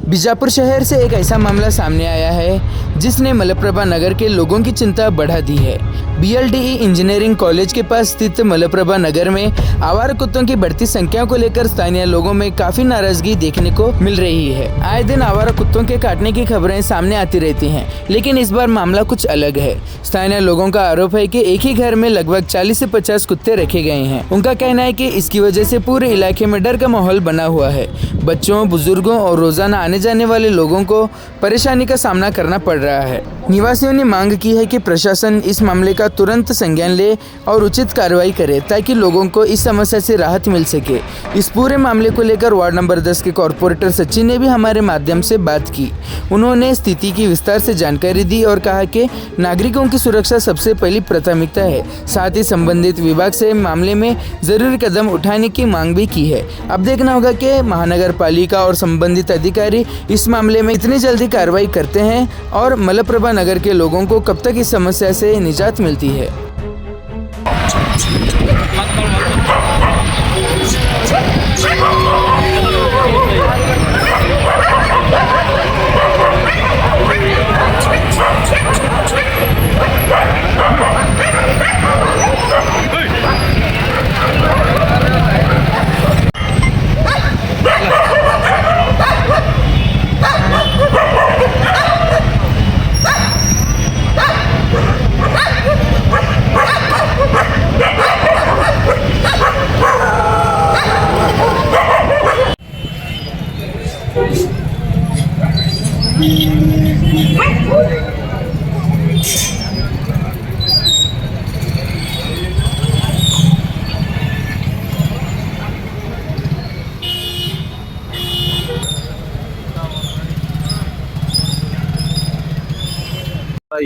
बीजापुर शहर से एक ऐसा मामला सामने आया है जिसने मलप्रभा नगर के लोगों की चिंता बढ़ा दी है। BLDE इंजीनियरिंग कॉलेज के पास स्थित मलप्रभा नगर में आवारा कुत्तों की बढ़ती संख्या को लेकर स्थानीय लोगों में काफी नाराजगी देखने को मिल रही है। आए दिन आवारा कुत्तों के काटने की खबरें सामने आती रहती हैं, लेकिन इस बार मामला कुछ अलग है। स्थानीय लोगों का आरोप है कि एक ही घर में लगभग 40 से 50 कुत्ते रखे गए हैं। उनका कहना है कि इसकी वजह से पूरे इलाके में डर का माहौल बना हुआ है। बच्चों, बुजुर्गों और रोजाना आने जाने वाले लोगों को परेशानी का सामना करना पड़ रहा है। निवासियों ने मांग की है कि प्रशासन इस मामले का तुरंत संज्ञान ले और उचित कार्रवाई करे ताकि लोगों को इस समस्या से राहत मिल सके। इस पूरे मामले को लेकर वार्ड नंबर 10 के कॉर्पोरेटर सचिन ने भी हमारे माध्यम से बात की। उन्होंने स्थिति की विस्तार से जानकारी दी और कहा कि नागरिकों की सुरक्षा सबसे पहली प्राथमिकता है। साथ ही संबंधित विभाग से मामले में जरूरी कदम उठाने की मांग भी की है। अब देखना होगा कि महानगर पालिका और संबंधित अधिकारी इस मामले में इतनी जल्दी कार्रवाई करते हैं और मलप्रभा नगर के लोगों को कब तक इस समस्या से निजात मिलती है।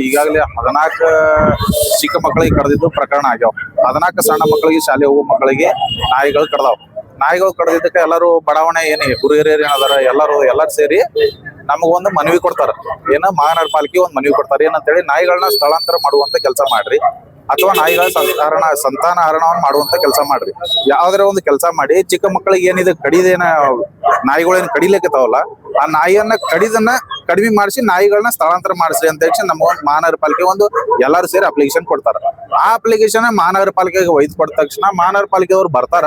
ಈಗಾಗಲೇ 14 ಚಿಕ್ಕ ಮಕ್ಕಳಿಗೆ ಕಡಿದಿದ್ದು ಪ್ರಕರಣ ಆಗ್ಯಾವ। 14 ಸಣ್ಣ ಮಕ್ಕಳಿಗೆ, ಶಾಲೆ ಹೋಗೋ ಮಕ್ಕಳಿಗೆ ನಾಯಿಗಳು ಕಡ್ದಾವ್। ನಾಯಿಗಳು ಕಡ್ದಿದ್ದಕ್ಕೆ ಎಲ್ಲರೂ ಬಡಾವಣೆ ಏನಿ ಗುರು ಹಿರಿಯರು ಏನದಾರ ಎಲ್ಲರೂ ಸೇರಿ ನಮಗೊಂದು ಮನವಿ ಕೊಡ್ತಾರ। ಏನ ಮಹಾನಗರ ಪಾಲಿಕೆ ಒಂದು ಮನವಿ ಕೊಡ್ತಾರ, ಏನಂತೇಳಿ ನಾಯಿಗಳನ್ನ ಸ್ಥಳಾಂತರ ಮಾಡುವಂತ ಕೆಲಸ ಮಾಡ್ರಿ ಅಥವಾ ನಾಯಿಗಳ ಸಂತಾನಹರಣವನ್ನು ಮಾಡುವಂತ ಕೆಲಸ ಮಾಡ್ರಿ। ಯಾವ್ದಾರ ಒಂದು ಕೆಲಸ ಮಾಡಿ ಚಿಕ್ಕ ಮಕ್ಕಳಿಗೆ ಏನಿದೆ ಕಡಿದೇನ ನಾಯಿಗಳೇನು ಕಡಿಲಿಕ್ಕತ್ತಾವಲ್ಲ, ಆ ನಾಯಿಯನ್ನ ಕಡಿಮೆ ಮಾಡಿಸಿ ನಾಯಿಗಳನ್ನ ಸ್ಥಳಾಂತರ ಮಾಡಿಸ್ರಿ ಅಂತ ಹೇಳಿ ನಮ್ಮ ಮಹಾನಗರ ಪಾಲಿಕೆ ಒಂದು ಎಲ್ಲರೂ ಸೇರಿ ಅಪ್ಲಿಕೇಶನ್ ಕೊಡ್ತಾರ। ಆ ಅಪ್ಲಿಕೇಶನ್ ಮಹಾನಗರ ಪಾಲಿಕೆಗೆ ಒಯ್ದು ಕೊಟ್ಟ ತಕ್ಷಣ ಮಹಾನಗರ ಪಾಲಿಕೆಯವರು ಬರ್ತಾರ,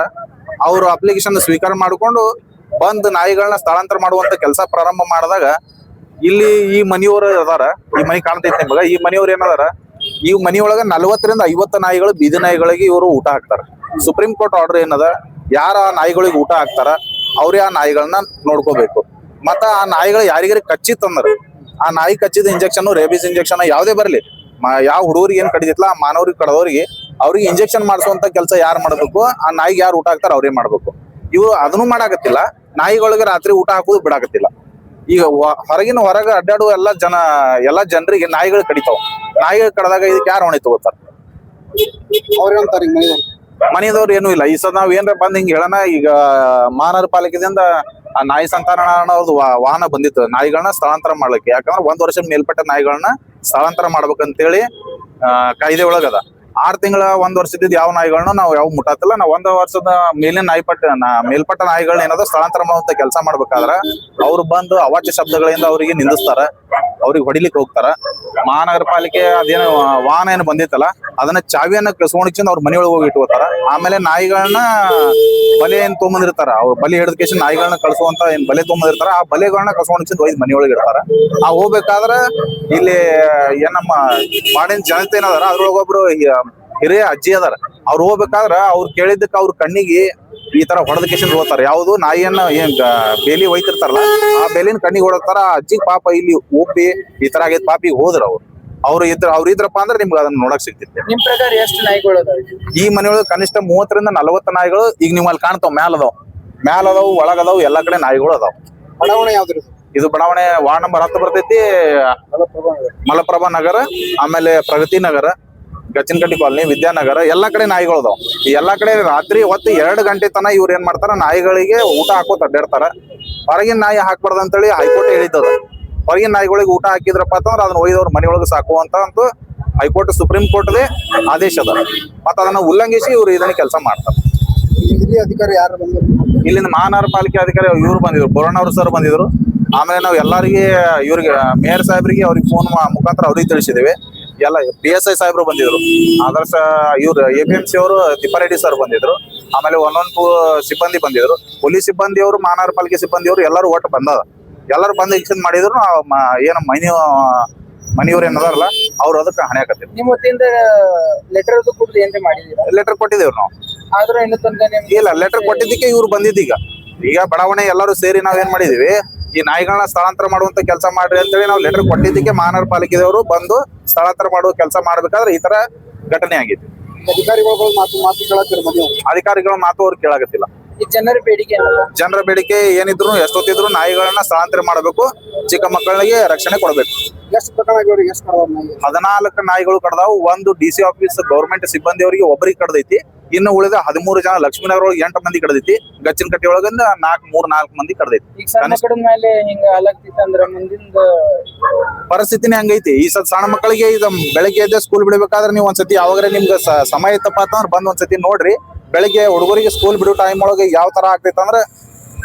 ಅವರು ಅಪ್ಲಿಕೇಶನ್ ಸ್ವೀಕಾರ ಮಾಡಿಕೊಂಡು ಬಂದು ನಾಯಿಗಳನ್ನ ಸ್ಥಳಾಂತರ ಮಾಡುವಂತ ಕೆಲಸ ಪ್ರಾರಂಭ ಮಾಡಿದಾಗ ಇಲ್ಲಿ ಈ ಮನೆಯವರು ಅದಾರ, ಈ ಮನೆ ಕಾಣ್ತೈತಿ ನಿಮಗ, ಈ ಮನೆಯವ್ರು ಏನದಾರ, ಈ ಮನೆಯೊಳಗ 40 ರಿಂದ 50 ನಾಯಿಗಳು ಬೀದಿ ನಾಯಿಗಳಿಗೆ ಇವರು ಊಟ ಹಾಕ್ತಾರ। ಸುಪ್ರೀಂ ಕೋರ್ಟ್ ಆರ್ಡರ್ ಏನದ, ಯಾರ ನಾಯಿಗಳಿಗೆ ಊಟ ಹಾಕ್ತಾರ ಅವ್ರೇ ಆ ನಾಯಿಗಳನ್ನ ನೋಡ್ಕೋಬೇಕು। ಮತ್ತ ಆ ನಾಯಿಗಳು ಯಾರಿಗಾರ ಕಚ್ಚಿತ್ತಂದ್ರ ಆ ನಾಯಿ ಕಚ್ಚಿದ ಇಂಜೆಕ್ಷನ್, ರೇಬಿಸ್ ಇಂಜೆಕ್ಷನ್ ಯಾವ್ದೇ ಬರ್ಲಿ, ಯಾವ ಹುಡುಗರಿಗೆ ಏನ್ ಕಡಿದಿತ್ತಲ್ಲ ಆ ಮಾನವರಿಗೆ ಕಡದವ್ರಿಗೆ ಅವ್ರಿಗೆ ಇಂಜೆಕ್ಷನ್ ಮಾಡಿಸುವಂತ ಕೆಲಸ ಯಾರು ಮಾಡ್ಬೇಕು, ಆ ನಾಯಿಗೆ ಯಾರು ಊಟ ಹಾಕ್ತಾರ ಅವ್ರೇ ಮಾಡ್ಬೇಕು। ಇವ್ರು ಅದನ್ನು ಮಾಡಾಕತ್ತಿಲ್ಲ, ನಾಯಿಗಳಿಗೆ ರಾತ್ರಿ ಊಟ ಹಾಕುದು ಬಿಡಾಕತ್ತಿಲ್ಲ। ಈಗ ಹೊರಗೆ ಅಡ್ಡಾಡುವ ಎಲ್ಲಾ ಜನರಿಗೆ ನಾಯಿಗಳು ಕಡಿತಾವ। ನಾಯಿಗಳು ಕಡದಾಗ ಇದಕ್ಕೆ ಯಾರು ಹೊಣೆ ತಗೋತಾರ? ಮನೆಯದವ್ರು ಏನೂ ಇಲ್ಲ। ಈ ಸಲ ನಾವ್ ಏನ್ರ ಬಂದ್ ಹಿಂಗ್ ಹೇಳೋಣ, ಈಗ ಮಹಾನಗರ ಪಾಲಿಕೆದಿಂದ ಆ ನಾಯಿ ಸಂತಾನಹರಣ ವಾಹನ ಬಂದಿತ್ತು ನಾಯಿಗಳನ್ನ ಸ್ಥಳಾಂತರ ಮಾಡ್ಲಿಕ್ಕೆ। ಯಾಕಂದ್ರೆ 1 ವರ್ಷ ಮೇಲ್ಪಟ್ಟ ನಾಯಿಗಳನ್ನ ಸ್ಥಳಾಂತರ ಮಾಡ್ಬೇಕಂತೇಳಿ ಕಾಯ್ದೆ ಒಳಗದ। 6 ತಿಂಗಳ 1 ವರ್ಷದ ಯಾವ ನಾಯಿಗಳನ್ನ ನಾವು ಯಾವ ಮುಟ್ಟಾತಿಲ್ಲ। ನಾವು 1 ವರ್ಷದ ಮೇಲಿನ ಮೇಲ್ಪಟ್ಟ ನಾಯಿಗಳನ್ನ ಏನಾದ್ರು ಸ್ಥಳಾಂತರ ಮಾಡುವಂತ ಕೆಲಸ ಮಾಡ್ಬೇಕಾದ್ರ ಅವ್ರು ಬಂದು ಅವಾಚ್ಯ ಶಬ್ದಗಳಿಂದ ಅವರಿಗೆ ನಿಂದಿಸ್ತಾರ, ಅವ್ರಿಗೆ ಹೊಡಿಲಿಕ್ಕೆ ಹೋಗ್ತಾರ। ಮಹಾನಗರ ಪಾಲಿಕೆ ಅದೇನು ವಾಹನ ಏನು ಬಂದಿತ್ತಲ್ಲ ಅದನ್ನ ಚಾವಿಯನ್ನ ಕಸ್ಕೊಂಡ್ ಅವ್ರ ಮನೆಯೊಳಗೆ ಹೋಗಿ ಇಟ್ಕೋತಾರ। ಆಮೇಲೆ ನಾಯಿಗಳನ್ನ ಬಲೆ ಏನ್ ತೊಗೊಂಬಂದಿರ್ತಾರ, ಅವ್ರು ಬಲಿ ಹಿಡಿದ ಕೇಶ ನಾಯಿಗಳನ್ನ ಕಳ್ಸುವಂತ ಏನ್ ಬಲೆ ತೊಗೊಂಬಂದಿರ್ತಾರ, ಆ ಬಲೆಗಳನ್ನ ಕಸ್ಕೊಂಡ್ ಒಯ್ದು ಮನೆಯೊಳಗೆ ಇಡ್ತಾರ। ಆ ಹೋಗ್ಬೇಕಾದ್ರ ಇಲ್ಲಿ ಏನಮ್ಮ ಮಾಡಿನ ಜನತೆ ಏನದಾರ, ಅದ್ರೊಳಗೊಬ್ರು ಹಿರಿಯ ಅಜ್ಜಿ ಅದಾರ, ಅವ್ರು ಹೋಗ್ಬೇಕಾದ್ರ ಅವ್ರು ಕೇಳಿದ್ದಕ್ಕೆ ಅವ್ರ ಕಣ್ಣಿಗೆ ಈ ತರ ಹೊಡೆದ ಕೇಶನ್ ಹೋಗ್ತಾರ। ಯಾವ್ದು ನಾಯಿಯನ್ನ ಏನ್ ಬೇಲಿ ಒಯ್ತಿರ್ತಾರಲ್ಲ ಆ ಬೇಲಿನ ಕಣ್ಣಿಗೆ ಹೊಡತಾರ। ಅಜ್ಜಿ ಪಾಪ ಇಲ್ಲಿ ಒಪ್ಪಿ ಈ ತರ ಆಗೈತ್ ಪಾಪಿಗೆ ಹೋದ್ರ ಅವ್ರು ಇದ್ರಪ್ಪ ಅಂದ್ರೆ ನಿಮ್ಗೆ ಅದನ್ನ ನೋಡಕ್ ಸಿಗ್ತಿತ್ತು। ನಿಮ್ ಪ್ರಕಾರ ಎಷ್ಟು ನಾಯಿಗಳು ಈ ಮನೆಯೊಳಗೆ ಕನಿಷ್ಠ 30 ರಿಂದ 40 ನಾಯಿಗಳು ಈಗ ನೀವು ಅಲ್ಲಿ ಕಾಣ್ತಾವ್, ಮ್ಯಾಲದಾವ್ ಒಳಗದಾವ್, ಎಲ್ಲಾ ಕಡೆ ನಾಯಿಗಳು ಅದಾವ್। ಬಡಾವಣೆ ಯಾವ್ದು ಇದು? ಬಡಾವಣೆ ವಾರ್ಡ್ ನಂಬರ್ 10 ಬರ್ತೈತಿ, ಮಲಪ್ರಭಾ ನಗರ, ಆಮೇಲೆ ಪ್ರಗತಿ ನಗರ, ಗಚ್ಚಿನಕಟ್ಟಿ ಕಾಲನಿ, ವಿದ್ಯಾನಗರ, ಎಲ್ಲಾ ಕಡೆ ನಾಯಿಗಳು ಅದಾವ। ಈ ಎಲ್ಲಾ ಕಡೆ ರಾತ್ರಿ ಹೊತ್ತು 2 ಗಂಟೆ ತನ ಇವ್ರು ಏನ್ ಮಾಡ್ತಾರ, ನಾಯಿಗಳಿಗೆ ಊಟ ಹಾಕೋತ ಅಡ್ಡಾಡ್ತಾರ। ಹೊರಗಿನ ನಾಯಿ ಹಾಕ್ಬಾರ್ದು ಅಂತೇಳಿ ಹೈಕೋರ್ಟ್ ಹೇಳಿದ್ದದ। ಹೊರಗಿನ ನಾಯಿಗಳಿಗೆ ಊಟ ಹಾಕಿದ್ರಪ್ಪ ಅಂತಂದ್ರೆ ಅದನ್ನ ಒಯ್ದವ್ರ ಮನೆಯೊಳಗೆ ಸಾಕುವಂತ ಅಂತೂ ಹೈಕೋರ್ಟ್ ಸುಪ್ರೀಂ ಕೋರ್ಟ್ ಆದೇಶ ಅದ। ಮತ್ತ ಅದನ್ನ ಉಲ್ಲಂಘಿಸಿ ಇವ್ರು ಇದನ್ನ ಕೆಲಸ ಮಾಡ್ತಾರೆ। ಅಧಿಕಾರಿ ಯಾರು ಬಂದ್ರು? ಇಲ್ಲಿಂದ ಮಹಾನಗರ ಪಾಲಿಕೆ ಅಧಿಕಾರಿ ಇವ್ರು ಬಂದಿದ್ರು, ಬೋರಣ್ಣವ್ರು ಸರ್ ಬಂದಿದ್ರು, ಆಮೇಲೆ ನಾವು ಎಲ್ಲರಿಗೆ ಇವ್ರಿಗೆ ಮೇಯರ್ ಸಾಹೇಬ್ರಿಗೆ ಅವ್ರಿಗೆ ಫೋನ್ ಮುಖಾಂತರ ಅವ್ರಿಗೆ ತಿಳಿಸಿದ್ದೇವೆ. ಎಲ್ಲ PSI ಸಾಹೇಬ್ರು ಬಂದಿದ್ರು, ಆದರ್ಶ ಇವ್ರು APMC ಅವರು ತಿಪ್ಪಾರೆಡ್ಡಿ ಸರ್ ಬಂದಿದ್ರು, ಆಮೇಲೆ ಒಂದೊಂದು ಸಿಬ್ಬಂದಿ ಬಂದಿದ್ರು, ಪೊಲೀಸ್ ಸಿಬ್ಬಂದಿಯವರು, ಮಹಾನಗರ ಪಾಲಿಕೆ ಸಿಬ್ಬಂದಿಯವರು ಎಲ್ಲರೂ ಒಟ್ಟು ಬಂದದ. ಎಲ್ಲರೂ ಬಂದು ಎಕ್ಸ್ಚೇಂಜ್ ಮಾಡಿದ್ರು. ಏನು ಮನೆಯವ್ರು ಏನದಾರಲ್ಲ ಅವ್ರು ಅದಕ್ಕೆ ಹಣೆ ಹಾಕತ್ತೀವಿ. ನಿಮ್ಮ ವತಿಯಿಂದ ಲೆಟರ್ ಕೊಟ್ಟು ಏನ್ರಿ ಮಾಡಿದೀರಾ? ಲೆಟರ್ ಕೊಟ್ಟಿದ್ದೇವ್ರಿ ನಾವು. ಆದ್ರೂ ಇನ್ನು ತನಕ ಇಲ್ಲ, ಲೆಟರ್ ಕೊಟ್ಟಿದ್ದಕ್ಕೆ ಇವ್ರು ಬಂದಿದ್ದೀಗ. ಈಗ ಬಡಾವಣೆ ಎಲ್ಲರೂ ಸೇರಿ ನಾವೇನ್ ಮಾಡಿದೀವಿ, ಈ ನಾಯಿಗಳನ್ನ ಸ್ಥಳಾಂತರ ಮಾಡುವಂತ ಕೆಲಸ ಮಾಡ್ರಿ ಅಂತೇಳಿ ನಾವು ಲೆಟರ್ ಕೊಟ್ಟಿದ್ದಕ್ಕೆ ಮಹಾನಗರ ಪಾಲಿಕೆದವರು ಬಂದು ಸ್ಥಳಾಂತರ ಮಾಡುವ ಕೆಲಸ ಮಾಡ್ಬೇಕಾದ್ರೆ ಈ ತರ ಘಟನೆ ಆಗಿದೆ. ಅಧಿಕಾರಿಗಳು ಮಾತು ಕೇಳತ್ತೀರ? ಅಧಿಕಾರಿಗಳ ಮಾತು ಅವ್ರು ಕೇಳಾಗತ್ತಿಲ್ಲ. ಈ ಜನರ ಬೇಡಿಕೆ ಜನರ ಬೇಡಿಕೆ ಏನಿದ್ರು ಎಷ್ಟೊತ್ತಿದ್ರು ನಾಯಿಗಳನ್ನ ಸ್ಥಳಾಂತರ ಮಾಡಬೇಕು, ಚಿಕ್ಕ ಮಕ್ಕಳಿಗೆ ರಕ್ಷಣೆ ಕೊಡಬೇಕು. ಎಷ್ಟು ಪ್ರಕರಣ ಆಗ್ಯಾವ್ರಿ? ಎಷ್ಟು 14 ನಾಯಿಗಳು ಕಡ್ದಾವು. ಒಂದು DC ಆಫೀಸ್ ಗೌರ್ಮೆಂಟ್ ಸಿಬ್ಬಂದಿಯವರಿಗೆ ಒಬ್ಬರಿಗೆ ಕಡ್ದೈತಿ. ಇನ್ನು ಉಳಿದ 13 ಜನ ಲಕ್ಷ್ಮೀನಗರ ಒಳಗೆ 8 ಮಂದಿ ಕಡ್ದೈತಿ. ಗಚ್ಚಿನ ಕಟ್ಟಿ ಒಳಗಿಂದ 4 ಮಂದಿ ಕಡ್ದೈತಿ. ಈಗ ಸಣ್ಣ ಕಡದ ಮೇಲೆ ಹಿಂಗ ಹಾಲಾಗ್ತಿತ್ತು ಅಂದ್ರೆ ಮುಂದಿನ ಪರಿಸ್ಥಿತಿನೇ ಹಂಗೈತಿ. ಈ ಸಣ್ಣ ಮಕ್ಕಳಿಗೆ ಇದು ಬೆಳಗ್ಗೆ ಎದ್ದೆ ಸ್ಕೂಲ್ ಬಿಡ್ಬೇಕಾದ್ರೆ ನೀವು ಒಂದ್ಸತಿ ಯಾವಾಗ್ರೆ ನಿಮ್ಗೆ ಸಮಯ ಇತ್ತಪ್ಪ ಅಂತಂದ್ರೆ ಬಂದ್ ಒಂದ್ಸತಿ ನೋಡ್ರಿ. ಬೆಳಿಗ್ಗೆ ಹುಡುಗರಿಗೆ ಸ್ಕೂಲ್ ಬಿಡೋ ಟೈಮ್ ಒಳಗೆ ಯಾವ ತರ ಆಗ್ತೈತೆ ಅಂದ್ರೆ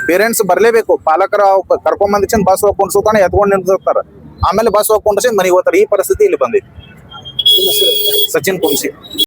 ಪೇರೆಂಟ್ಸ್ ಬರ್ಲೇಬೇಕು. ಪಾಲಕರ ಕರ್ಕೊಂಡ್ ಬಂದಿನ ಬಸ್ ಹೋಗಿ ಕುಂಡ್ಸುತ್ತಾನೆ, ಎತ್ಕೊಂಡ್ ನಿಂತಿರ್ತಾರ. ಆಮೇಲೆ ಬಸ್ ಹೋಗಿ ಕುಂಡ್ಸಿ ಮನೆಗೆ ಹೋಗ್ತಾರೆ. ಈ ಪರಿಸ್ಥಿತಿ ಇಲ್ಲಿ ಬಂದೈತಿ. ಸಚಿನ್ ಕುಂಸಿ.